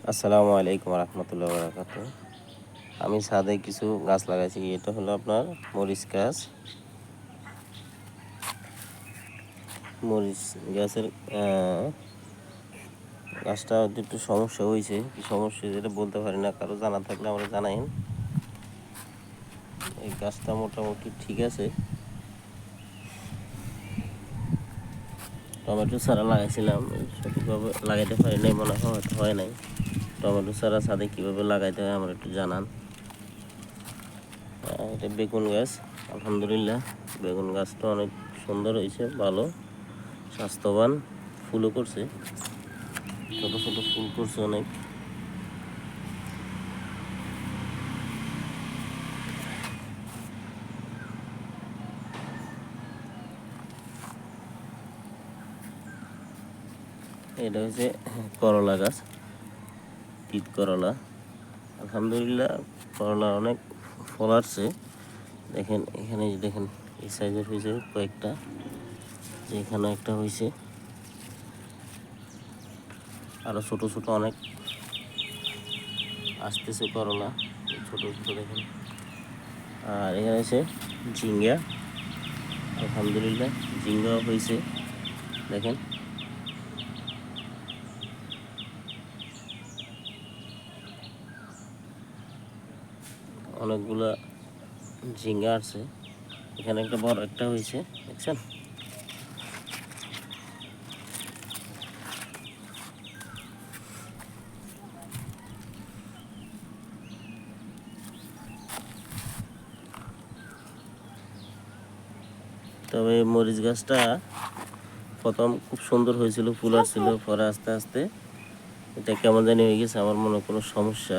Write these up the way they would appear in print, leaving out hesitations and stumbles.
আসসালামু আলাইকুম রহমতুল্লাহ বরকাত। আমি ছাদে কিছু গাছ লাগাইছি। এটা হলো আপনার মরিচ গাছ। মরিচ গাছের গাছটা একটু সমস্যা হয়েছে। কি সমস্যা যেটা বলতে পারি না, কারো জানা থাকলে আমরা জানাইন। এই গাছটা মোটামুটি ঠিক আছে। টমেটো চারা লাগাইছিলাম, সঠিকভাবে লাগাইতে পারি নাই, মনে হয় হয়তো হয় নাই। টমেটো চারা ছাদে কীভাবে লাগাইতে হয় আমার একটু জানান। এটা বেগুন গাছ। আলহামদুলিল্লাহ বেগুন গাছটা অনেক সুন্দর হয়েছে, ভালো স্বাস্থ্যবান, ফুলও করছে, ছোট ছোট ফুল করছে অনেক। এটা হচ্ছে করলা গাছ, তিত করলা। আলহামদুলিল্লাহ করলা অনেক ফল আসছে। দেখেন এখানে, দেখেন এই সাইজের হয়েছে কয়েকটা, এখানে একটা হয়েছে, আরও ছোট ছোট অনেক আসতেছে করলা, ছোট ছোট দেখেন। আর এখানে হচ্ছে ঝিঙ্গা। আলহামদুলিল্লাহ ঝিঙ্গাও হয়েছে, দেখেন। অনেকগুলা ঝিঙ্গা আসছে, এখানে একটা বড় একটা হয়েছে, দেখছেন। তবে মরিচ গাছটা প্রথম খুব সুন্দর হয়েছিল, ফুল আসছিল, পরে আস্তে আস্তে এটা কেমন জানি হয়ে গেছে। আমার মনে কোনো সমস্যা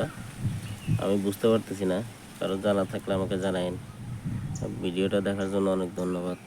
আমি বুঝতে পারতেছি না, কারো জানা থাকলে আমাকে জানাইন। ভিডিওটা দেখার জন্য অনেক ধন্যবাদ।